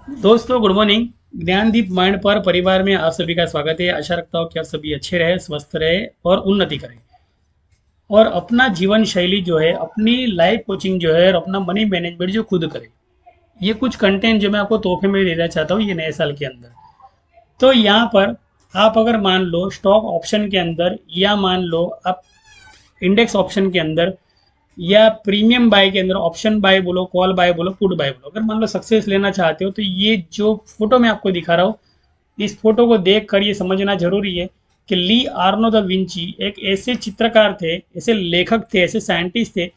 दोस्तों good morning. Gyandeep mind पर परिवार में आप सभी का स्वागत है। आशा रखता हूँ कि आप सभी अच्छे रहे, स्वस्थ रहे और उन्नति करें और अपना जीवन शैली जो है, अपनी लाइफ कोचिंग जो है और अपना मनी मैनेजमेंट जो खुद करें। ये कुछ कंटेंट जो मैं आपको तोहफे में देना चाहता हूँ ये नए साल के अंदर। तो यहाँ पर आप अगर मान लो स्टॉक ऑप्शन के अंदर, या मान लो आप इंडेक्स ऑप्शन के अंदर, या प्रीमियम बाय के अंदर, ऑप्शन बाय बोलो, कॉल बाय बोलो, पुट बाय बोलो, अगर मान लो सक्सेस लेना चाहते हो तो ये जो फोटो मैं आपको दिखा रहा हूँ, इस फोटो को देख कर ये समझना जरूरी है कि ली आर्नो द विंची एक ऐसे चित्रकार थे, ऐसे लेखक थे, ऐसे साइंटिस्ट थे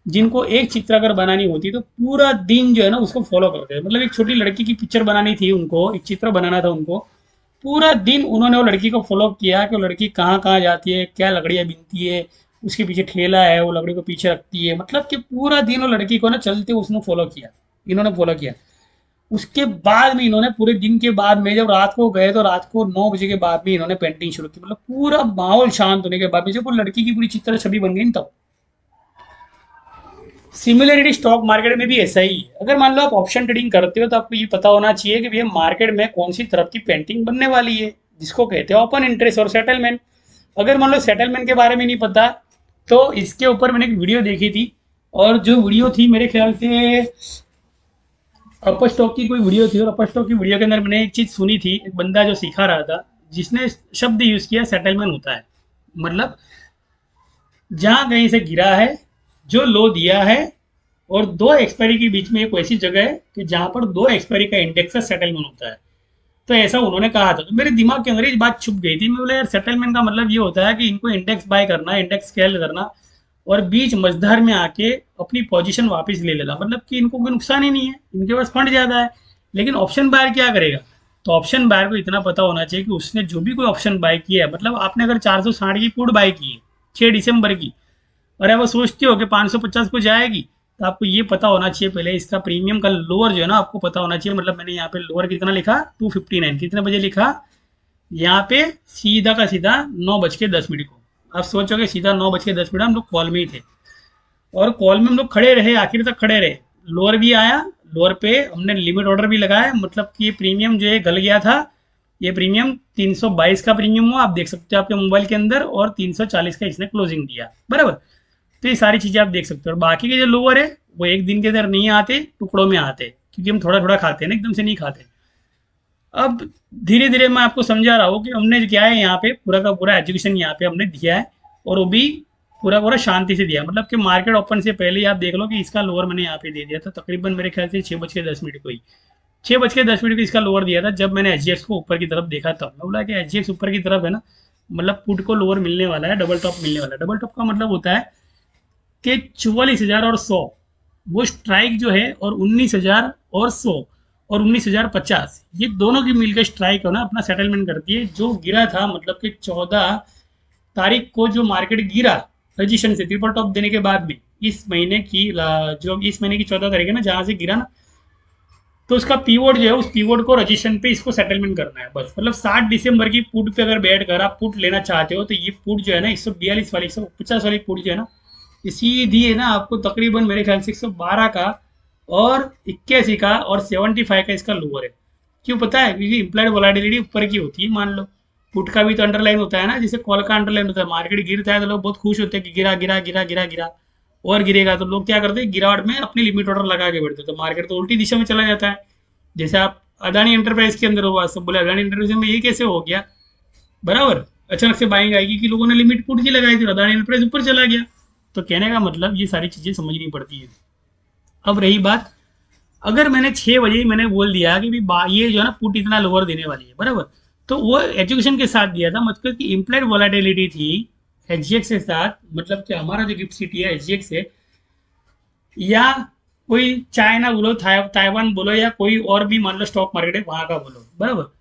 जिनको एक चित्र अगर बनानी होती तो पूरा दिन जो है ना उसको फॉलो करते थे। मतलब एक छोटी लड़की की पिक्चर बनानी थी उनको, एक चित्र बनाना था उनको, पूरा दिन उन्होंने वो लड़की को फॉलो किया कि वो लड़की कहाँ कहाँ जाती है, क्या लकड़ियाँ बीनती है, उसके पीछे ठेला है, वो लकड़ी को पीछे रखती है। मतलब कि पूरा दिन वो लड़की को ना चलते उसने फॉलो किया, इन्होंने फॉलो किया। उसके बाद में इन्होंने पूरे दिन के बाद में जब रात को गए तो रात को 9 बजे के बाद में इन्होंने पेंटिंग शुरू की। मतलब पूरा माहौल शांत होने के बाद में जब वो लड़की की पूरी चित्र छवि बन गई ना, तब सिमिलरिटी स्टॉक मार्केट में भी ऐसा ही है। अगर मान लो आप ऑप्शन ट्रेडिंग करते हो तो आपको ये पता होना चाहिए कि भैया मार्केट में कौन सी तरफ की पेंटिंग बनने वाली है, जिसको कहते हैं ओपन इंटरेस्ट और सेटलमेंट। अगर मान लो सेटलमेंट के बारे में नहीं पता तो इसके ऊपर मैंने एक वीडियो देखी थी, और जो वीडियो थी मेरे ख्याल से अपर स्टॉक की कोई वीडियो थी, और अपर स्टॉक की वीडियो के अंदर मैंने एक चीज़ सुनी थी, एक बंदा जो सिखा रहा था जिसने शब्द यूज़ किया सेटलमेंट होता है। मतलब जहाँ कहीं से गिरा है, जो लो दिया है, और दो एक्सपायरी के बीच में एक ऐसी जगह है कि जहाँ पर दो एक्सपायरी का इंडेक्स का सेटलमेंट होता है। तो ऐसा उन्होंने कहा था, तो मेरे दिमाग के अंदर ये बात छुप गई थी। मैं बोला यार सेटलमेंट का मतलब ये होता है कि इनको इंडेक्स बाय करना, इंडेक्स स्केल करना, और बीच मझधार में आके अपनी पोजीशन वापस ले लेना। मतलब कि इनको कोई नुकसान ही नहीं है, इनके पास फंड ज़्यादा है। लेकिन ऑप्शन बायर क्या करेगा? तो ऑप्शन बायर को इतना पता होना चाहिए कि उसने जो भी कोई ऑप्शन बाय किया है, मतलब आपने अगर 460 की पुट बाय की है 6 दिसंबर की, और आप वो सोचते हो कि 550 को जाएगी, तो आपको ये पता होना चाहिए पहले इसका प्रीमियम का लोअर जो है ना आपको पता होना चाहिए। मतलब मैंने यहाँ पे लोअर कितना लिखा, 259 कितने बजे लिखा, यहाँ पे सीधा का सीधा 9:10 को। आप सोचोगे सीधा 9:10 हम लोग कॉल में ही थे, और कॉल में हम लोग खड़े रहे, आखिर तक खड़े रहे। लोअर भी आया, लोअर पे हमने लिमिट ऑर्डर भी लगाया। मतलब कि ये प्रीमियम जो है गल गया था। ये प्रीमियम 322 का प्रीमियम हुआ, आप देख सकते हो आपके मोबाइल के अंदर, और 340 का इसने क्लोजिंग दिया, बराबर। तो ये सारी चीज़ें आप देख सकते हो। और बाकी के जो लोअर है वो एक दिन के अंदर नहीं आते, टुकड़ों में आते, क्योंकि हम थोड़ा थोड़ा खाते हैं ना, एकदम से नहीं खाते। अब धीरे धीरे मैं आपको समझा रहा हूँ कि हमने क्या है, यहाँ पे पूरा का पूरा एजुकेशन यहाँ पे हमने दिया है, और वो भी पूरा पूरा शांति से दिया है। मतलब कि मार्केट ओपन से पहले ही आप देख लो कि इसका लोअर मैंने यहाँ पे दे दिया था, तकरीबन मेरे ख्याल से 6:10 को ही, 6:10 को इसका लोअर दिया था। जब मैंने एच को ऊपर की तरफ देखा तब मैं बोला कि एच ऊपर की तरफ है ना, मतलब पुट को लोअर मिलने वाला है, डबल टॉप मिलने वाला है। डबल टॉप का मतलब होता है कि 44,000 और 100, वो स्ट्राइक जो है, और 19,000 और 100, और 19,050, ये दोनों की मिलकर स्ट्राइक है ना अपना सेटलमेंट करती है। जो गिरा था, मतलब कि 14 तारीख को जो मार्केट गिरा रजिस्ट्रेशन से ट्रिपल टॉप देने के बाद में, इस महीने की जो इस महीने की 14 तारीख है ना, जहाँ से गिरा ना, तो उसका पीवोट जो है, उस पीवोट को रजिस्ट्रेशन पे इसको सेटलमेंट करना है बस। मतलब 60 दिसंबर की पुट पे अगर बैठ कर आप पुट लेना चाहते हो तो ये पुट जो है ना 142 वाली, 150 वाली पुट जो है ना, ये सीधी है ना आपको तकरीबन मेरे ख्याल से 112 का, और 81 का, और 75 का इसका लोअर है। क्यों पता है? क्योंकि इम्प्लाइड वोलाटिलिटी ऊपर की होती है। मान लो पुट का भी तो अंडरलाइन होता है ना, जैसे कॉल का अंडरलाइन होता है। मार्केट गिरता है तो लोग बहुत खुश होते हैं कि गिरा गिरा गिरा गिरा गिरा, और गिरेगा तो लोग क्या करते हैं, गिरावट में अपनी लिमिट ऑर्डर लगा के बैठते हैं, तो मार्केट तो उल्टी दिशा में चला जाता है। जैसे आप अदानी एंटरप्राइज के अंदर हुआ, सब बोले अदानी एंटरप्राइज में ये कैसे हो गया, बराबर। अचानक से बाइंग आएगी कि लोगों ने लिमिट पुट की लगाई थी, अदानी एंटरप्राइज ऊपर चला गया। तो कहने का मतलब ये सारी चीज़ें समझनी पड़ती है। अब रही बात, अगर मैंने 6 बजे ही मैंने बोल दिया कि भी ये जो है ना पुट इतना लोअर देने वाली है, बराबर, तो वो एजुकेशन के साथ दिया था। मतलब कि इम्प्लाइड वॉलेटिलिटी थी एच के साथ। मतलब कि हमारा जो गिफ्ट सिटी है एच से, या कोई चाइना बोलो, ताइवान बोलो, या कोई और भी मान लो स्टॉक मार्केट है वहाँ का बोलो, बराबर,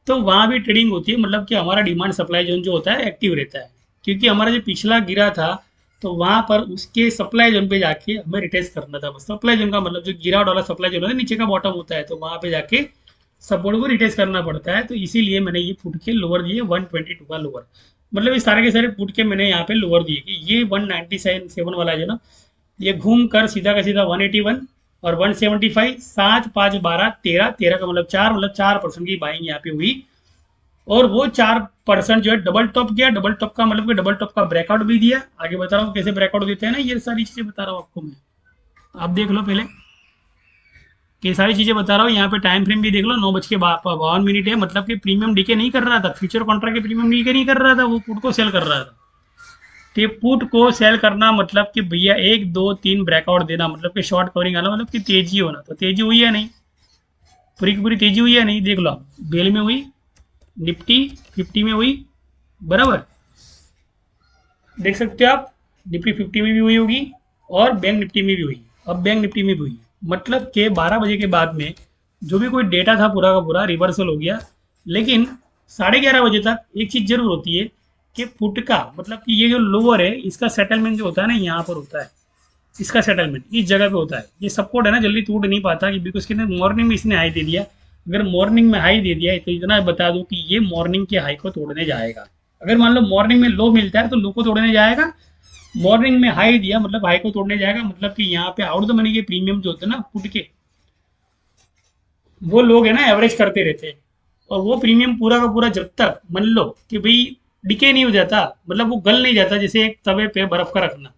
तो वहाँ भी ट्रेडिंग होती है। मतलब कि हमारा डिमांड सप्लाई जोन जो होता है एक्टिव रहता है, क्योंकि हमारा जो पिछला गिरा था तो वहाँ पर उसके सप्लाई जोन पे जाके हमें रिटेस्ट करना था। बस सप्लाई जोन का मतलब जो गिरा डॉलर सप्लाई जोन है, नीचे का बॉटम होता है, तो वहाँ पे जाके सपोर्ट को रिटेस्ट करना पड़ता है। तो इसीलिए मैंने ये पुट के लोअर दिए 122 का लोअर। मतलब इस सारे के सारे पुट के मैंने यहाँ पे लोअर दिए कि ये 197 वाला जो ना, ये घूम कर सीधा का सीधा 181, और 175 7 5 12 13 13 का मतलब 4, मतलब 4% की बाइंग यहाँ पे हुई। और वो 4% जो है डबल टॉप गया। डबल टॉप का मतलब कि डबल टॉप का ब्रेकआउट भी दिया। आगे बता रहा हूँ कैसे ब्रेकआउट देते हैं ना, ये सारी चीजें बता रहा हूँ आपको मैं, आप देख लो पहले, ये सारी चीजें बता रहा हूँ। यहाँ पे टाइम फ्रेम भी देख लो, 9:52 है, मतलब कि प्रीमियम डीके नहीं कर रहा था, फ्यूचर कॉन्ट्रैक्ट के प्रीमियम डीके नहीं कर रहा था, वो पुट को सेल कर रहा था। तो पुट को सेल करना मतलब कि भैया 1 2 3 ब्रेकआउट देना, मतलब कि शॉर्ट कवरिंग आना, मतलब कि तेजी होना। तो तेजी हुई है नहीं, पूरी की पूरी तेजी हुई है नहीं, देख लो आप, बेल में हुई, निफ्टी 50 में हुई, बराबर, देख सकते हो आप, निफ्टी 50 में भी हुई होगी और बैंक निफ्टी में भी हुई। अब बैंक निफ्टी में भी हुई, मतलब कि 12 बजे के बाद में जो भी कोई डेटा था पूरा का पूरा रिवर्सल हो गया। लेकिन 11:30 बजे तक एक चीज़ जरूर होती है कि फुट का मतलब कि ये जो लोअर है इसका सेटलमेंट जो होता है ना यहाँ पर होता है, इसका सेटलमेंट इस जगह पे होता है। ये सपोर्ट है ना, जल्दी टूट नहीं पाता कि बिकॉज कि मॉर्निंग में इसने हाई दे दिया। अगर मॉर्निंग में हाई दे दिया तो इतना बता दूं कि ये मॉर्निंग के हाई को तोड़ने जाएगा। अगर मान लो मॉर्निंग में लो मिलता है तो लो को तोड़ने जाएगा, मॉर्निंग में हाई दिया मतलब हाई को तोड़ने जाएगा। मतलब कि यहाँ पे आउट द मनी के प्रीमियम जो होते हैं ना पुट के, वो लोग है ना एवरेज करते रहते हैं। और वो प्रीमियम पूरा का पूरा जब तक मान लो कि भाई डिके नहीं हो जाता, मतलब वो गल नहीं जाता, जैसे एक तवे पे बर्फ का रखना,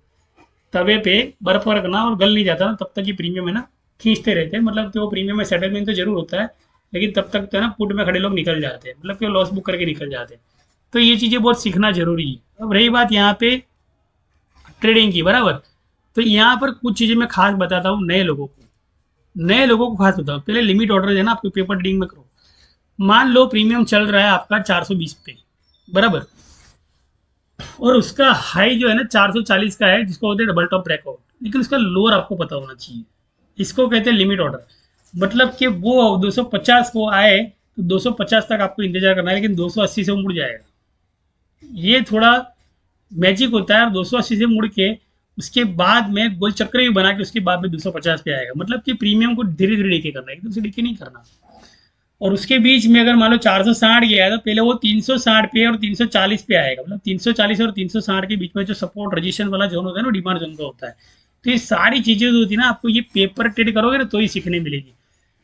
तवे पे बर्फ का रखना और गल नहीं जाता ना, तब तक ये प्रीमियम है ना खींचते रहते हैं। मतलब कि वो प्रीमियम में सेटलमेंट तो जरूर होता है, लेकिन तब तक तो है ना पुट में खड़े लोग निकल जाते हैं, मतलब कि वो लॉस बुक करके निकल जाते हैं। तो ये चीज़ें बहुत सीखना जरूरी है। अब रही बात यहाँ पे ट्रेडिंग की, बराबर, तो यहाँ पर कुछ चीज़ें मैं खास बताता हूँ नए लोगों को, नए लोगों को खास बताओ। पहले लिमिट ऑर्डर है ना आपको पेपर ट्रेडिंग में करो। मान लो प्रीमियम चल रहा है आपका 420 पे, बराबर, और उसका हाई जो है ना 440 का है, जिसको होते हैं डबल टॉप ब्रेकआउट, लेकिन उसका लोअर आपको पता होना चाहिए। इसको कहते हैं लिमिट ऑर्डर। मतलब कि वो 250 को आए तो 250 तक आपको इंतजार करना है, लेकिन 280 से वो मुड़ जाएगा। ये थोड़ा मैजिक होता है। और 280 से मुड़ के उसके बाद में गोल चक्र भी बना के उसके बाद में 250 पे आएगा। मतलब कि प्रीमियम को धीरे धीरे डीके करना है, एकदम से डीके नहीं करना। और उसके बीच में अगर मान लो 460 गया है तो पहले वो 360 पे और 340 पे आएगा। मतलब 340 और 360 के बीच में जो सपोर्ट रजिस्टेंस वाला जोन होता है ना, डिमांड जोन का होता है। तो ये सारी चीजें जो होती है ना, आपको ये पेपर ट्रेड करोगे ना तो ही सीखने मिलेगी।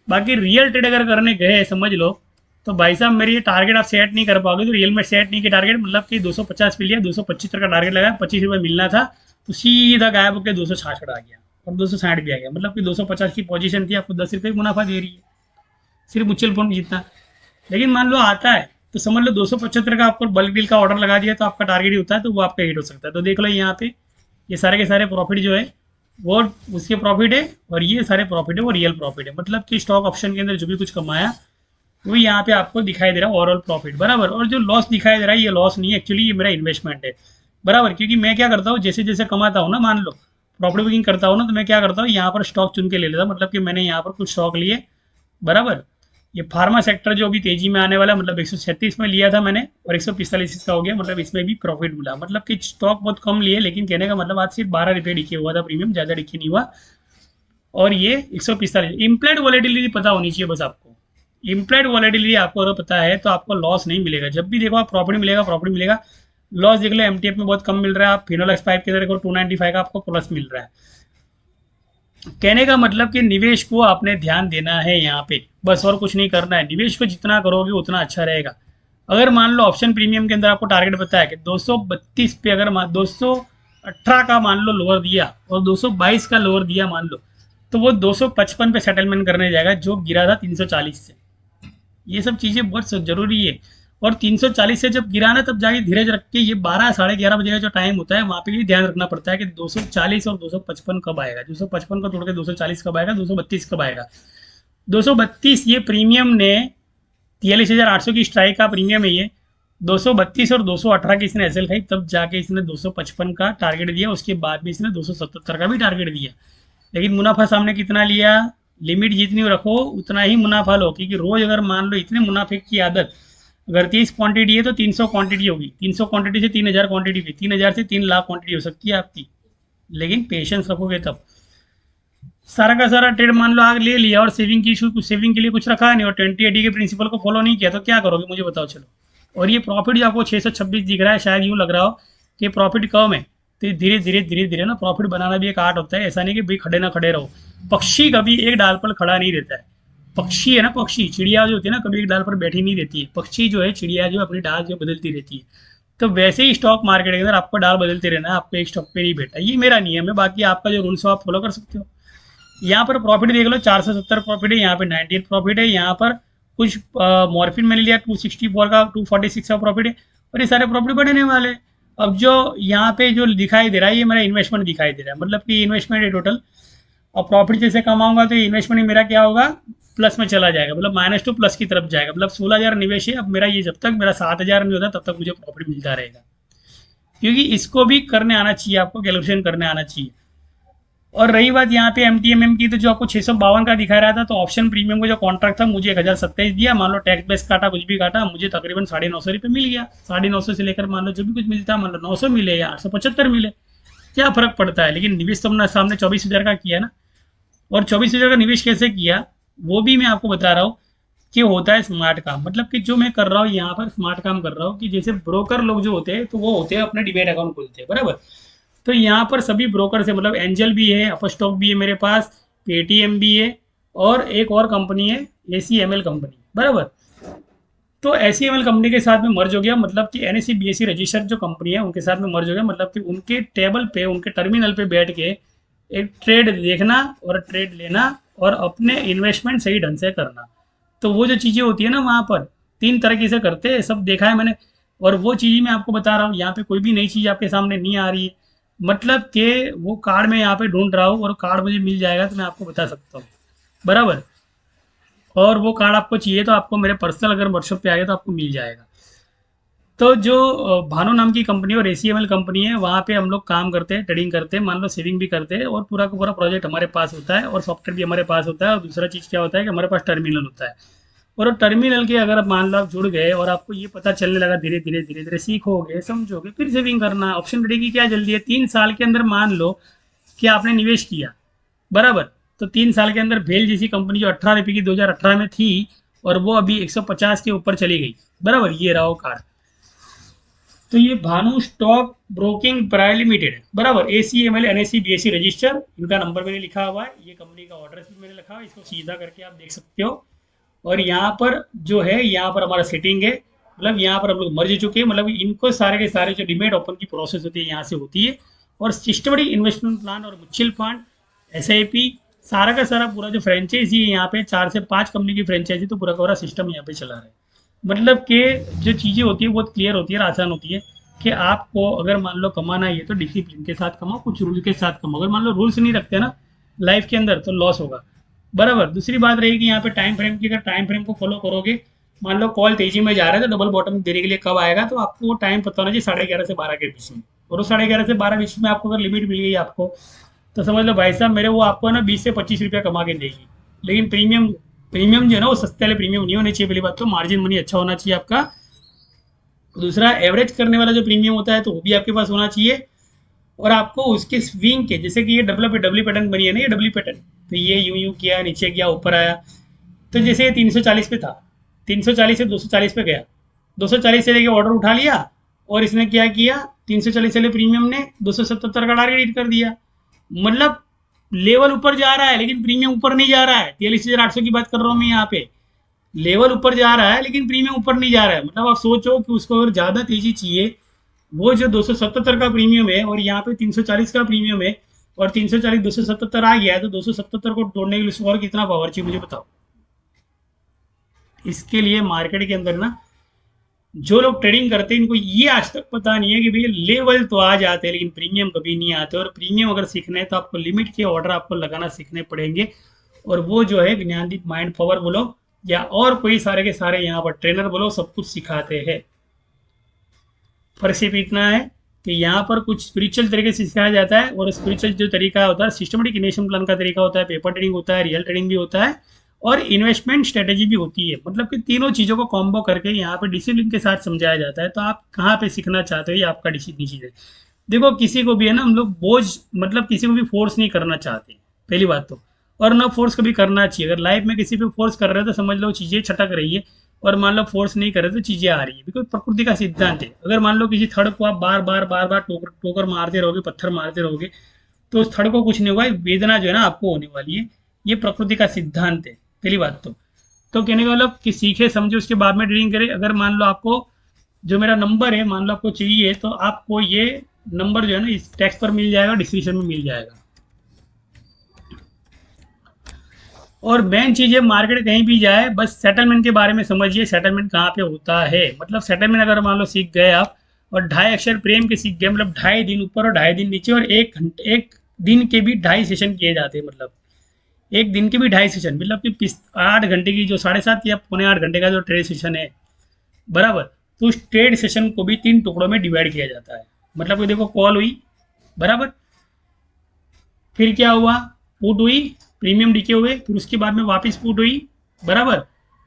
बाकी रियल ट्रेड अगर करने गए समझ लो तो भाई साहब मेरी ये टारगेट आप सेट नहीं कर पाओगे। तो रियल में सेट नहीं किया टारगेट, मतलब कि 250 पे लिया, 275 का टारगेट लगाया, 25 रुपये मिलना था, तो सीधा गायब होकर 266 आ गया और 260 भी आ गया। मतलब कि 250 की पोजीशन थी, आपको 10 रुपये मुनाफा दे रही है सिर्फ म्यूचुअल फंड जितना। लेकिन मान लो आता है तो समझ लो 275 का आपको बल्क डील का ऑर्डर लगा दिया तो आपका टारगेट ही होता है, तो वो आपका हिट हो सकता है। तो देख लो यहाँ पे ये सारे के सारे प्रॉफिट जो है वो उसके प्रॉफिट है, और ये सारे प्रॉफिट है वो रियल प्रॉफिट है। मतलब कि स्टॉक ऑप्शन के अंदर जो भी कुछ कमाया वो यहाँ पे आपको दिखाई दे रहा है ओवरऑल प्रॉफिट, बराबर। और जो लॉस दिखाई दे रहा है ये लॉस नहीं है, एक्चुअली ये मेरा इन्वेस्टमेंट है, बराबर। क्योंकि मैं क्या करता हूँ, जैसे जैसे कमाता हूँ ना, मान लो प्रॉफिट बुकिंग करता हूँ ना, तो मैं क्या करता हूँ यहाँ पर स्टॉक चुन के ले लेता हूँ। मतलब कि मैंने यहाँ पर कुछ स्टॉक लिए, बराबर। ये फार्मा सेक्टर जो अभी तेजी में आने वाला है, मतलब 136 में लिया था मैंने और 145 का हो गया, मतलब इसमें भी प्रॉफिट मिला। मतलब कि स्टॉक बहुत कम लिए, लेकिन कहने का मतलब आज सिर्फ 12 रुपये डिके हुआ था प्रीमियम, ज़्यादा डिके नहीं हुआ। और ये 145 इम्प्लाइड वॉलेटिलिटी पता होनी चाहिए बस आपको। इम्प्लाइड वॉलेटिलिटी आपको अगर पता है तो आपको लॉस नहीं मिलेगा। जब भी देखो आप प्रॉफिट मिलेगा, प्रॉफिट मिलेगा। लॉस देख लो एमटीएफ में बहुत कम मिल रहा है, आप फिनोलेक्स 5 के अंदर देखो 295 का आपको प्लस मिल रहा है। कहने का मतलब कि निवेश को आपने ध्यान देना है यहाँ पे, बस और कुछ नहीं करना है। निवेश को जितना करोगे उतना अच्छा रहेगा। अगर मान लो ऑप्शन प्रीमियम के अंदर आपको टारगेट पता है कि 232 पे, अगर 218 का मान लो लोअर दिया और 222 का लोअर दिया मान लो, तो वो 255 पे सेटलमेंट करने जाएगा जो गिरा था 340 से। ये सब चीज़ें बहुत जरूरी है। और 340 से जब गिराना तब जाके धीरज रख के, ये 12 11:30 बजे का जो टाइम होता है वहाँ पे भी ध्यान रखना पड़ता है कि 240 और 255 कब आएगा, 255 को तोड़ के 240 कब आएगा, 232 कब आएगा। 232 ये प्रीमियम ने 43,800 की स्ट्राइक का प्रीमियम है ये। 232 और 218 की इसने एसएल खाई, तब जाके इसने 255 का टारगेट दिया। उसके बाद भी इसने 277 का भी टारगेट दिया। लेकिन मुनाफा सामने कितना लिया, लिमिट जितनी रखो उतना ही मुनाफा लो। क्योंकि रोज अगर मान लो इतने मुनाफे की आदत, अगर 30 क्वांटिटी है तो 300 क्वांटिटी होगी, 300 क्वांटिटी से 3000 क्वांटिटी हुई, 3000 से 3 लाख क्वांटिटी हो सकती है आपकी। लेकिन पेशेंस रखोगे तब। सारा का सारा ट्रेड मान लो आग ले लिया और सेविंग की कुछ सेविंग के लिए कुछ रखा नहीं और 2080 के प्रिंसिपल को फॉलो नहीं किया, तो क्या करोगे मुझे बताओ चलो। और ये प्रॉफिट जो आपको 626 दिख रहा है, शायद यूँ लग रहा हो कि प्रॉफिट कम है, तो धीरे धीरे धीरे धीरे ना प्रॉफिट बनाना भी एक आर्ट होता है। ऐसा नहीं कि भाई खड़े ना खड़े रहो। पक्षी कभी एक डाल पर खड़ा नहीं रहता है। पक्षी है ना, पक्षी चिड़िया जो होती है ना, कभी एक डाल पर बैठी नहीं रहती है। पक्षी जो है, चिड़िया जो अपनी डाल जो बदलती रहती है। तो वैसे ही स्टॉक मार्केट के अंदर आपको डाल बदलते रहना है, आपको एक स्टॉक पे नहीं बैठा। ये मेरा नियम है, बाकी आपका जो रूल्स है आप फॉलो कर सकते हो। यहाँ पर प्रॉफिट देख लो, 470 प्रॉफिट है, यहाँ पे 98 प्रॉफिट है, यहाँ पर कुछ मॉर्फिन मैंने लिया 264 का, 246 का प्रॉफिट है, और ये सारे प्रॉफिट बढ़ने वाले हैं। अब जो यहाँ पे जो दिखाई दे रहा है, ये मेरा इन्वेस्टमेंट दिखाई दे रहा है, मतलब कि इन्वेस्टमेंट है टोटल। और प्रॉफिट जैसे कमाऊंगा तो इन्वेस्टमेंट मेरा क्या होगा, प्लस में चला जाएगा, मतलब माइनस टू प्लस की तरफ जाएगा। मतलब 16,000 निवेश है अब मेरा, ये जब तक मेरा 7,000 नहीं होता तब तक मुझे प्रॉफिट मिलता रहेगा। क्योंकि इसको भी करने आना चाहिए, आपको कैलकुलेशन करने आना चाहिए। और रही बात यहाँ पे MTMM की, तो जो आपको 652 का दिखा रहा था, तो ऑप्शन प्रीमियम का जो कॉन्ट्रैक्ट था मुझे 1027 दिया। मान लो टैक्स बेस काटा, कुछ भी काटा, मुझे तकरीबन 950 रुपये मिल गया। 950 से लेकर मान लो जो भी कुछ मिलता है, मान लो 900 मिले या 875 मिले, क्या फर्क पड़ता है। लेकिन निवेश तो अपना सामने 24,000 का किया ना। और 24,000 का निवेश कैसे किया वो भी मैं आपको बता रहा हूँ कि होता है स्मार्ट काम। मतलब कि जो मैं कर रहा हूँ यहाँ पर स्मार्ट काम कर रहा हूँ, कि जैसे ब्रोकर लोग जो होते हैं तो वो होते हैं अपने डिमेट अकाउंट खोलते हैं, बराबर। तो यहाँ पर सभी ब्रोकर से, मतलब एंजल भी है, अपस्टॉक भी है मेरे पास, पेटीएम भी है, और एक और कंपनी है ACML कंपनी, बराबर। तो ACML कंपनी के साथ में मर्ज हो गया, मतलब कि NSE BSE रजिस्टर्ड जो कंपनी है उनके साथ में मर्ज हो गया। मतलब कि उनके टेबल पे, उनके टर्मिनल पे बैठ के एक ट्रेड देखना और ट्रेड लेना और अपने इन्वेस्टमेंट सही ढंग से करना। तो वो जो चीज़ें होती है ना वहाँ पर 3 तरीके से करते हैं, सब देखा है मैंने। और वो चीज़ मैं आपको बता रहा हूँ, यहाँ पे कोई भी नई चीज़ आपके सामने नहीं आ रही है। मतलब कि वो कार्ड मैं यहाँ पे ढूंढ रहा हूँ और कार्ड मुझे मिल जाएगा तो मैं आपको बता सकता हूँ, बराबर। और वो कार्ड आपको चाहिए तो आपको मेरे पर्सनल अगर वर्कशॉप पे आ गया तो आपको मिल जाएगा। तो जो भानु नाम की कंपनी और ACML कंपनी है, वहाँ पे हम लोग काम करते हैं, ट्रेडिंग करते हैं, मान लो सेविंग भी करते हैं, और पूरा का पूरा प्रोजेक्ट हमारे पास होता है और सॉफ्टवेयर भी हमारे पास होता है। और दूसरा चीज़ क्या होता है कि हमारे पास टर्मिनल होता है। और टर्मिनल के अगर मान लो आप जुड़ गए और आपको ये पता चलने लगा, धीरे धीरे धीरे धीरे सीखोगे, समझोगे, फिर सेविंग करना। ऑप्शन ट्रेडिंग की क्या जल्दी है, 3 साल के अंदर मान लो कि आपने निवेश किया, बराबर। तो 3 साल के अंदर भेल जैसी कंपनी जो 18 रुपये की 2018 में थी, और वो अभी 150 के ऊपर चली गई, बराबर। ये रहा वो कार्ड। तो ये Bhanu stock broking private limited है, बराबर। ACML NSE BSE रजिस्टर, इनका नंबर मैंने लिखा हुआ है, ये कंपनी का ऑर्डर भी मैंने लिखा हुआ है, इसको सीधा करके आप देख सकते हो। और यहाँ पर जो है, यहाँ पर हमारा सेटिंग है, मतलब यहाँ पर हम लोग मर्ज चुके हैं। मतलब इनको सारे के सारे जो डिमेट ओपन की प्रोसेस होती है यहाँ से होती है। और सिस्टमेटिक इन्वेस्टमेंट प्लान और म्यूचुअल फंड, SIP, सारा का सारा पूरा जो फ्रेंचाइजी है यहाँ पे 4 से 5 कंपनी की फ्रेंचाइजी, तो पूरा का पूरा सिस्टम यहाँ पे चला रहा है। मतलब कि जो चीज़ें होती है बहुत क्लियर होती है और आसान होती है। कि आपको अगर मान लो कमाना है तो डिसिप्लिन के साथ कमाओ, कुछ रूल के साथ कमाओ। अगर मान लो रूल्स नहीं रखते ना लाइफ के अंदर तो लॉस होगा, बराबर। दूसरी बात रहेगी यहाँ पे टाइम फ्रेम की, अगर टाइम फ्रेम को फॉलो करोगे, मान लो कॉल तेजी में जा रहा है तो डबल बॉटम देने के लिए कब आएगा, तो आपको वो टाइम पता होना चाहिए 11:30 से 12 के बीच में। और वो 11:30 से 12 बीच में आपको अगर लिमिट मिल गई आपको, तो समझ लो भाई साहब मेरे वो आपको ना 20 से 25 रुपया कमा के देगी। लेकिन प्रीमियम प्रीमियम जो है ना वो सस्ते वाले प्रीमियम नहीं होने चाहिए, पहली बात तो मार्जिन मनी अच्छा होना चाहिए आपका। दूसरा एवरेज करने वाला जो प्रीमियम होता है तो वो भी आपके पास होना चाहिए। और आपको उसके स्विंग के, जैसे कि ये डब्ल्यू पैटर्न बनी है ना, ये डब्ल्यू पैटर्न, तो ये यूं किया, नीचे गया, ऊपर आया। तो जैसे ये 340 पे था, 340 से 240 पे गया, 240 से लेके ऑर्डर उठा लिया, और इसने क्या किया, 340 वाले प्रीमियम ने 277 का टारगेट हिट कर दिया। मतलब लेवल ऊपर जा रहा है लेकिन प्रीमियम ऊपर नहीं जा रहा है। 43,800 की बात कर रहा हूँ मैं यहाँ पे। लेवल ऊपर जा रहा है लेकिन प्रीमियम ऊपर नहीं जा रहा है। मतलब आप सोचो कि उसको अगर ज़्यादा तेजी चाहिए, वो जो 277 का प्रीमियम है और यहाँ पे 340 का प्रीमियम है, और 340 277 आ गया है, तो 277 को तोड़ने के लिए और कितना पावर चाहिए मुझे बताओ। इसके लिए मार्केट के अंदर ना जो लोग ट्रेडिंग करते हैं इनको ये आज तक पता नहीं है कि भैया लेवल तो आ जाते हैं लेकिन प्रीमियम कभी नहीं आते। और प्रीमियम अगर सीखना है तो आपको लिमिट के ऑर्डर आपको लगाना सीखने पड़ेंगे। और वो जो है ज्ञानदीप माइंड पावर बोलो या और कोई सारे के सारे यहाँ पर ट्रेनर बोलो, सब कुछ सिखाते हैं। फर्क सिर्फ इतना है कि यहाँ पर कुछ स्पिरिचुअल तरीके से सिखाया जाता है, और स्पिरिचुअल जो तरीका होता है सिस्टमेटिक इन्वेस्टमेंट प्लान का तरीका होता है, पेपर ट्रेडिंग होता है, रियल ट्रेडिंग भी होता है, और इन्वेस्टमेंट स्ट्रेटेजी भी होती है। मतलब कि तीनों चीज़ों को कॉम्बो करके यहाँ पे डिसिप्लिन के साथ समझाया जाता है। तो आप कहाँ पे सीखना चाहते हो ये आपका डिसीजन चीज़ है। देखो किसी को भी है ना, हम लोग बोझ, मतलब किसी को भी फोर्स नहीं करना चाहते, पहली बात तो। और ना फोर्स कभी करना चाहिए। अगर लाइफ में किसी पे फोर्स कर रहे हो तो समझ लो चीज़ें छटक रही है। और मान लो फोर्स नहीं करे तो चीजें आ रही है, बिकॉज प्रकृति का सिद्धांत है। अगर मान लो किसी थड़ को आप बार बार बार बार टोकर मारते रहोगे, पत्थर मारते रहोगे, तो उस थड़ को कुछ नहीं होगा, वेदना जो है ना आपको होने वाली है। ये प्रकृति का सिद्धांत है, पहली बात तो कहने का मतलब कि सीखे समझे उसके बाद में ट्रेडिंग करें। अगर मान लो आपको जो मेरा नंबर है मान लो आपको चाहिए, तो आपको ये नंबर जो है ना इस टेक्स्ट पर मिल जाएगा, डिस्क्रिप्शन में मिल जाएगा। और मेन चीज़ है, मार्केट कहीं भी जाए बस सेटलमेंट के बारे में समझिए, सेटलमेंट कहाँ पे होता है। मतलब सेटलमेंट अगर मान लो सीख गए आप और 2.5 अक्षर प्रेम के सीख गए, मतलब 2.5 दिन ऊपर और 2.5 दिन नीचे, और 1 दिन के भी 2.5 सेशन किए जाते हैं। मतलब एक दिन के भी 2.5 सेशन, मतलब कि 8 घंटे की जो 7.5 या 7.25 घंटे का जो ट्रेड सेशन है, बराबर, तो उस ट्रेड सेशन को भी 3 टुकड़ों में डिवाइड किया जाता है। मतलब कि देखो कॉल हुई, बराबर, फिर क्या हुआ, पुट हुई, प्रीमियम डीके हुए, फिर उसके बाद में वापस पुट हुई, बराबर,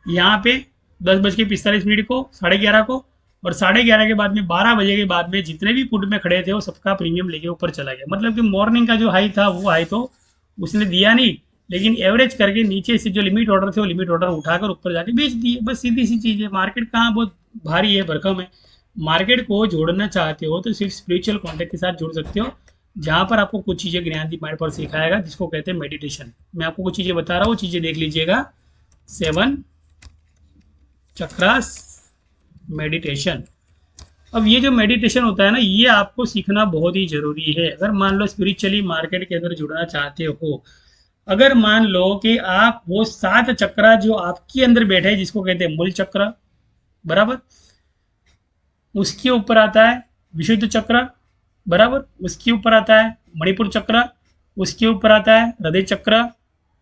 यहाँ पे 10:45 को, 11:30 को, और 11:30 के बाद में 12 बजे के बाद में जितने भी पुट में खड़े थे वो सबका प्रीमियम लेके ऊपर चला गया। मतलब कि मॉर्निंग का जो हाई था वो हाई तो उसने दिया नहीं, लेकिन एवरेज करके नीचे से जो लिमिट ऑर्डर थे वो लिमिट ऑर्डर उठाकर ऊपर जाके बेच दिए। बस सीधी सी चीज़ है। मार्केट कहाँ बहुत भारी है, भरकम है। मार्केट को जोड़ना चाहते हो तो सिर्फ स्पिरिचुअल कॉन्टेक्ट के साथ जुड़ सकते हो, जहाँ पर आपको कुछ चीज़ें ज्ञानदीप माइंड पर सिखाएगा, जिसको कहते हैं मेडिटेशन। मैं आपको कुछ चीज़ें बता रहा हूँ, चीज़ें देख लीजिएगा। 7 चक्रास मेडिटेशन। अब ये जो मेडिटेशन होता है ना, ये आपको सीखना बहुत ही जरूरी है। अगर मान लो स्पिरिचुअली मार्केट के अंदर जुड़ना चाहते हो, अगर मान लो कि आप वो 7 चक्रा जो आपके अंदर बैठे हैं, जिसको कहते हैं मूल चक्र, बराबर, उसके ऊपर आता है विशुद्ध चक्र, बराबर, उसके ऊपर आता है मणिपुर चक्र, उसके ऊपर आता है हृदय चक्र,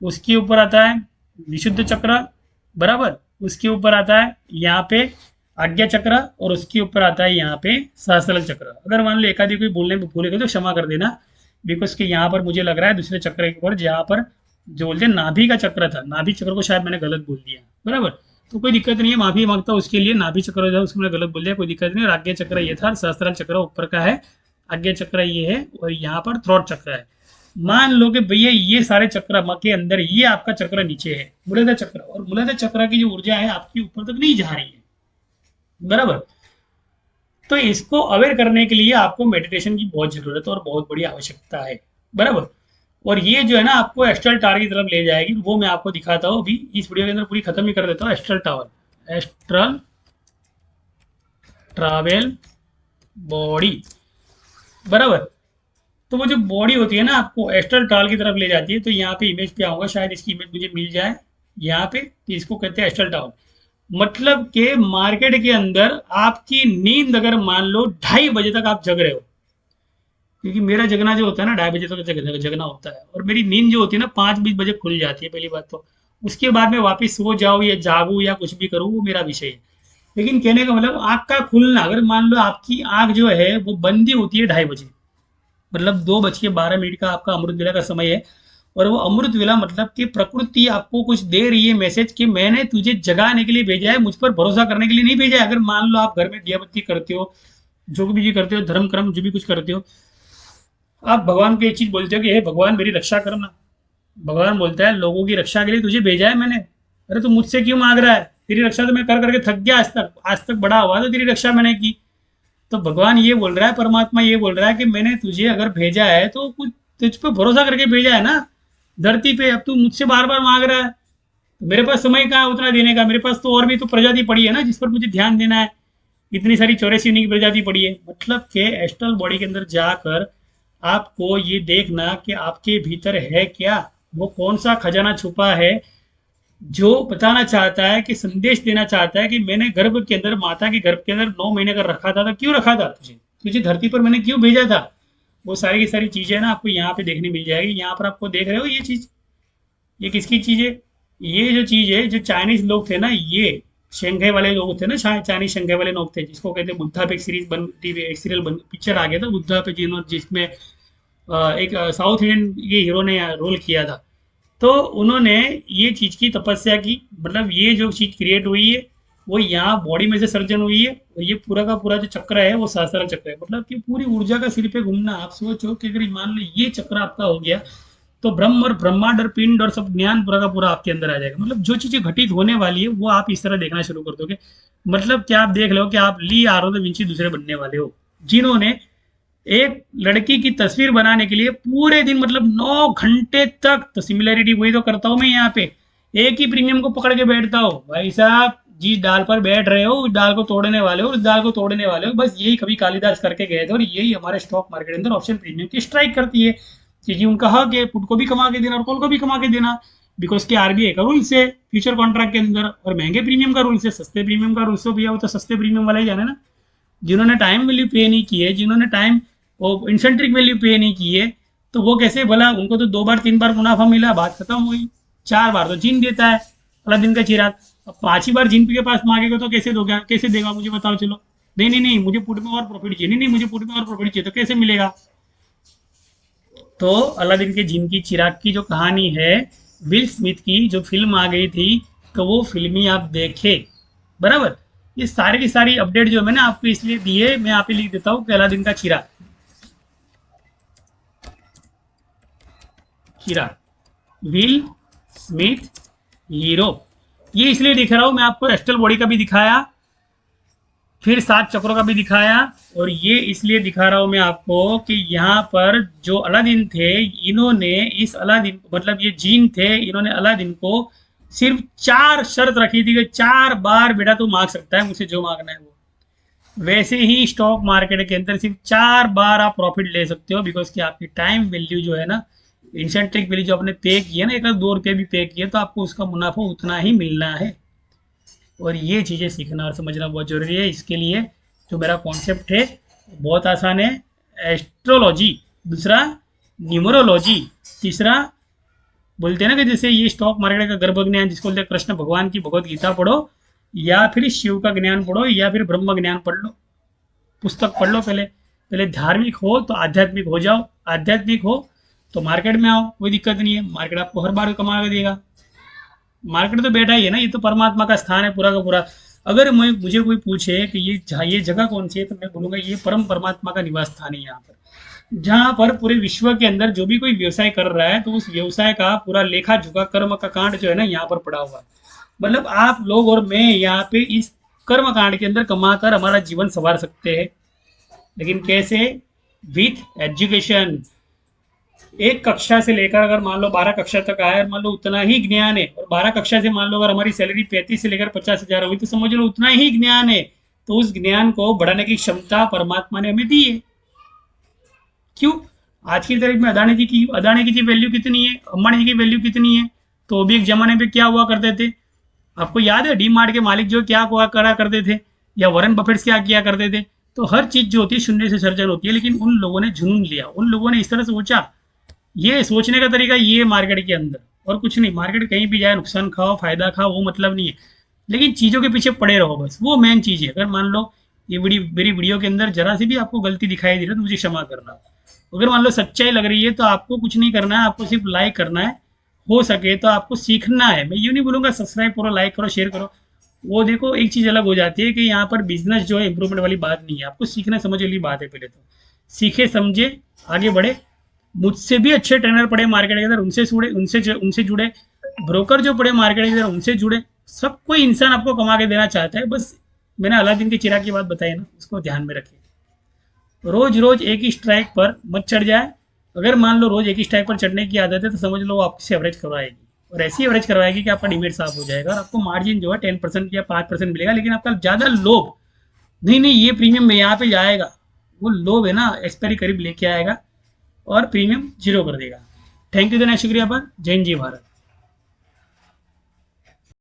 उसके ऊपर आता है विशुद्ध चक्र, बराबर, उसके ऊपर आता है यहाँ पे आज्ञा चक्र, और उसके ऊपर आता है यहाँ पे सहस्त्रल चक्र। अगर मान लो एक आदि कोई बोलने में भूलेगा तो क्षमा कर देना, बिकॉज कि यहाँ पर मुझे लग रहा है दूसरे चक्र के ऊपर, जहाँ पर जो बोलते हैं नाभि का चक्र था, नाभि चक्र को शायद मैंने गलत बोल दिया, बराबर, तो कोई दिक्कत नहीं है, माफी मांगता हूँ उसके लिए। नाभि चक्र जो है उसको मैंने गलत बोल दिया, कोई दिक्कत नहीं। और आज्ञा चक्र ये था, सहस्त्रल चक्र ऊपर का है, आज्ञा चक्र ये है, और यहाँ पर थ्रोट चक्र है। मान लो कि भैया ये सारे चक्र के अंदर ये आपका चक्र नीचे है, मूलाधार चक्र, और मूलाधार चक्र की जो ऊर्जा है आपकी ऊपर तक नहीं जा रही है, बराबर। तो इसको अवेयर करने के लिए आपको मेडिटेशन की बहुत जरूरत है और बहुत बड़ी आवश्यकता है, बराबर। और ये जो है ना आपको एस्ट्रल टावर की तरफ ले जाएगी, वो मैं आपको दिखाता हूँ अभी इस वीडियो के अंदर, पूरी खत्म ही कर देता हूँ। Astral tower, astral travel body, बराबर। तो वो जो बॉडी होती है ना आपको एस्ट्रल ट्रैवल की तरफ ले जाती है। तो यहाँ पे इमेज पे आऊंगा, शायद इसकी इमेज मुझे मिल जाए यहाँ पे, तो इसको कहते हैं एस्ट्रल टावर। मतलब के मार्केट के अंदर आपकी नींद अगर मान लो 2:30 बजे तक आप जग रहे हो, क्योंकि मेरा जगना जो होता है ना 2:30 बजे तक जगना होता है, और मेरी नींद जो होती है ना 5-20 बजे खुल जाती है, पहली बात तो। उसके बाद में वापस सो जाओ या जागू या कुछ भी करूँ, वो मेरा विषय है। लेकिन कहने का मतलब आँख का खुलना, अगर मान लो आपकी आँख जो है वो बंदी होती है 2:30 बजे, मतलब 2:12 का आपका अमृत वेला का समय है। और वो अमृत वेला मतलब कि प्रकृति आपको कुछ दे रही है मैसेज कि मैंने तुझे जगाने के लिए भेजा है, मुझ पर भरोसा करने के लिए नहीं भेजा है। अगर मान लो आप घर में दिया बत्ती करते हो, जो भी करते हो, धर्म कर्म जो भी कुछ करते हो, आप भगवान को एक चीज बोलते हो कि हे भगवान मेरी रक्षा करना, भगवान बोलता है लोगों की रक्षा के लिए तुझे भेजा है मैंने। अरे तू मुझसे क्यों मांग रहा है, तेरी रक्षा तो मैं कर करके थक गया, आज तक बड़ा हुआ तो तेरी रक्षा मैंने की। तो भगवान ये बोल रहा है, परमात्मा ये बोल रहा है कि मैंने तुझे अगर भेजा है तो कुछ तुझ पे भरोसा करके भेजा है ना धरती पे। अब तू मुझसे बार बार मांग रहा है, तो मेरे पास समय कहाँ उतना देने का, मेरे पास तो और भी तो प्रजाति पड़ी है ना जिस पर मुझे ध्यान देना है। इतनी सारी 84 यूनिक प्रजाति पड़ी है। मतलब के एस्ट्रल बॉडी के अंदर जाकर आपको ये देखना कि आपके भीतर है क्या, वो कौन सा खजाना छुपा है जो बताना चाहता है, कि संदेश देना चाहता है कि मैंने गर्भ के अंदर, माता के गर्भ के अंदर 9 महीने का रखा था, तो क्यों रखा था तुझे, तुझे धरती पर मैंने क्यों भेजा था। वो सारी की सारी चीजें ना आपको यहाँ पे देखने मिल जाएगी। यहाँ पर आपको देख रहे हो ये चीज, ये किसकी चीज है, ये जो चीज है, जो चाइनीज लोग थे ना, ये शंघाई वाले लोग थे ना, चाइनीज शंघाई वाले लोग थे, जिसको कहते हैं बुद्धा पे एक सीरीज बन, टीवी एक सीरियल बन, पिक्चर आ गया था बुद्धा पे, जिसमें एक साउथ इंडियन ये हीरो ने रोल किया था। तो उन्होंने ये चीज़ की तपस्या की, मतलब ये जो चीज़ क्रिएट हुई है वो यहाँ बॉडी में से सर्जन हुई है। और ये पूरा का पूरा जो चक्र है वो सहस्त्रार चक्र है। मतलब कि पूरी ऊर्जा का सिर पे घूमना। आप सोचो कि अगर मान लो ये चक्र आपका हो गया, तो ब्रह्म और ब्रह्मांड और पिंड और सब ज्ञान पूरा का पूरा आपके अंदर आ जाएगा। मतलब जो चीजें घटित होने वाली है वो आप इस तरह देखना शुरू कर दोगे। मतलब क्या आप देख लो कि आप ली आर्नो दा विंची दूसरे बनने वाले हो, जिन्होंने एक लड़की की तस्वीर बनाने के लिए पूरे दिन मतलब 9 घंटे तक, तो सिमिलरिटी वही तो करता हूँ मैं यहाँ पे, एक ही प्रीमियम को पकड़ के बैठता हूँ भाई साहब, जिस डाल पर बैठ रहे हो उस डाल को तोड़ने वाले हो, उस डाल को तोड़ने वाले हो। बस यही कभी कालिदास करके गए थे और यही हमारे स्टॉक मार्केट के अंदर ऑप्शन प्रीमियम की स्ट्राइक करती है, क्योंकि उनका हक है पुट को भी कमा के देना और कॉल को भी कमा के देना, बिकॉज के आरबीआई का रूल्स है फ्यूचर कॉन्ट्रैक्ट के अंदर, और महंगे प्रीमियम का रूल्स है, सस्ते प्रीमियम का रूल्स हो भैया, वो तो सस्ते प्रीमियम वाला ही जाने ना, जिन्होंने टाइम वैल्यू पे नहीं की है, जिन्होंने टाइम वो इंसेंट्रिक वैल्यू पे नहीं की है, तो वो कैसे भला, उनको तो 2 बार 3 बार मुनाफा मिला, बात खत्म हुई। 4 बार तो जिन देता है अलादीन का चिराग, अब 5वीं बार जिन के पास मांगेगा तो कैसे दोगे, कैसे देगा मुझे बताओ। चलो नहीं नहीं नहीं, मुझे पुट में और प्रॉफिट चाहिए, नहीं नहीं मुझे पुट में और प्रॉफिट चाहिए, तो कैसे मिलेगा। तो अलादीन के जिन की चिराग की जो कहानी है, विल स्मिथ की जो फिल्म आ गई थी, तो वो फिल्म ही आप देखे, बराबर। ये सारी की सारी अपडेट जो मैंने आपको इसलिए दी है, मैं यहाँ पे लिख देता हूँ कि अलादीन का चिराग, चिराग विल स्मिथ हीरो, ये इसलिए दिख रहा हूँ मैं आपको, एस्ट्रल बॉडी का भी दिखाया, फिर 7 चक्रों का भी दिखाया, और ये इसलिए दिखा रहा हूं मैं आपको कि यहाँ पर जो अलादीन थे, इन्होंने इस अलादीन मतलब ये जीन थे, इन्होंने अलादीन को सिर्फ 4 शर्त रखी थी कि 4 बार बेटा तू मांग सकता है मुझसे जो मांगना है वो। वैसे ही स्टॉक मार्केट के अंदर सिर्फ 4 बार आप प्रॉफिट ले सकते हो, बिकॉज कि आपकी टाइम वैल्यू जो है ना, इंसेंट्रिक वैल्यू जो आपने पे की है ना, 1-2 रुपये भी पे किए, तो आपको उसका मुनाफा उतना ही मिलना है। और ये चीज़ें सीखना और समझना बहुत ज़रूरी है। इसके लिए जो मेरा कॉन्सेप्ट है बहुत आसान है, एस्ट्रोलॉजी, दूसरा न्यूमरोलॉजी, तीसरा बोलते हैं ना कि जैसे ये स्टॉक मार्केट का गर्भ ज्ञान जिसको बोलते हैं, कृष्ण भगवान की भगवत गीता पढ़ो, या फिर शिव का ज्ञान पढ़ो, या फिर ब्रह्म ज्ञान पढ़ लो, पुस्तक पढ़ लो। पहले पहले धार्मिक हो तो आध्यात्मिक हो जाओ, आध्यात्मिक हो तो मार्केट में आओ, कोई दिक्कत नहीं है, मार्केट आपको हर बार कमा के देगा। मार्केट तो बैठा ही है ना, ये तो परमात्मा का स्थान है पूरा का पूरा। अगर मैं मुझे कोई पूछे कि ये जगह कौन सी है, तो मैं बोलूंगा ये परम परमात्मा का निवास स्थान है, यहाँ पर जहाँ पर पूरे विश्व के अंदर जो भी कोई व्यवसाय कर रहा है, तो उस व्यवसाय का पूरा लेखा झुका कर्म का कांड जो है ना, यहाँ पर पड़ा हुआ है। मतलब आप लोग और मैं यहाँ पे इस कर्म कांड के अंदर कमाकर हमारा जीवन संवार सकते हैं, लेकिन कैसे, विथ एजुकेशन। एक कक्षा से लेकर अगर मान लो 12 कक्षा तक आया, मान लो उतना ही ज्ञान है, और 12 कक्षा से मान लो अगर हमारी सैलरी 35 से लेकर 50,000 हुई, तो समझ लो उतना ही ज्ञान है। तो उस ज्ञान को बढ़ाने की क्षमता परमात्मा ने हमें दी है। क्यों, आज की तारीख में अदानी जी की वैल्यू कितनी है, अंबानी जी की वैल्यू कितनी है, तो अभी एक जमाने पे क्या हुआ करते थे, आपको याद है डी मार्ट के मालिक जो क्या करा करते थे, या वॉरेन बफेट्स क्या किया करते थे। तो हर चीज जो होती है शून्य से सर्जन होती है, लेकिन उन लोगों ने जुनून लिया, उन लोगों ने इस तरह से सोचा। ये सोचने का तरीका ये मार्केट के अंदर, और कुछ नहीं। मार्केट कहीं भी जाए, नुकसान खाओ फायदा खाओ, वो मतलब नहीं है, लेकिन चीज़ों के पीछे पड़े रहो, बस वो मेन चीज़ है। अगर मान लो ये मेरी वीडियो के अंदर जरा सी भी आपको गलती दिखाई दे रही है तो मुझे क्षमा करना। अगर मान लो सच्चाई लग रही है तो आपको कुछ नहीं करना है, आपको सिर्फ लाइक करना है, हो सके तो आपको सीखना है। मैं यूँ नहीं बोलूँगा सब्सक्राइब करो, लाइक करो, शेयर करो, वो देखो एक चीज़ अलग हो जाती है कि यहाँ पर बिजनेस जो है इंप्रूवमेंट वाली बात नहीं है, आपको सीखने समझने वाली बात है। पहले तो सीखे समझे आगे बढ़े। मुझसे भी अच्छे ट्रेनर पड़े मार्केट के अंदर, उनसे जुड़े, ब्रोकर जो पड़े मार्केट के अंदर उनसे जुड़े। सब कोई इंसान आपको कमा के देना चाहता है, बस मैंने अलादीन के चिराग की बात बताई ना, उसको ध्यान में रखिए। रोज रोज एक ही स्ट्राइक पर मत चढ़ जाए। अगर मान लो रोज एक ही स्ट्राइक पर चढ़ने की आदत है, तो समझ लो वो आपसे एवरेज करवाएगी, और ऐसी एवरेज करवाएगी कि आपका डिमेट साफ हो जाएगा, और आपको मार्जिन जो है 10% या 5% मिलेगा। लेकिन आपका ज़्यादा लोभ, नहीं नहीं ये प्रीमियम में यहाँ पे जाएगा, वो लोभ है ना, एक्सपायरी करीब लेके आएगा और प्रीमियम जीरो कर देगा। थैंक यू, देना शुक्रिया पर। जय हिंद, जय भारत।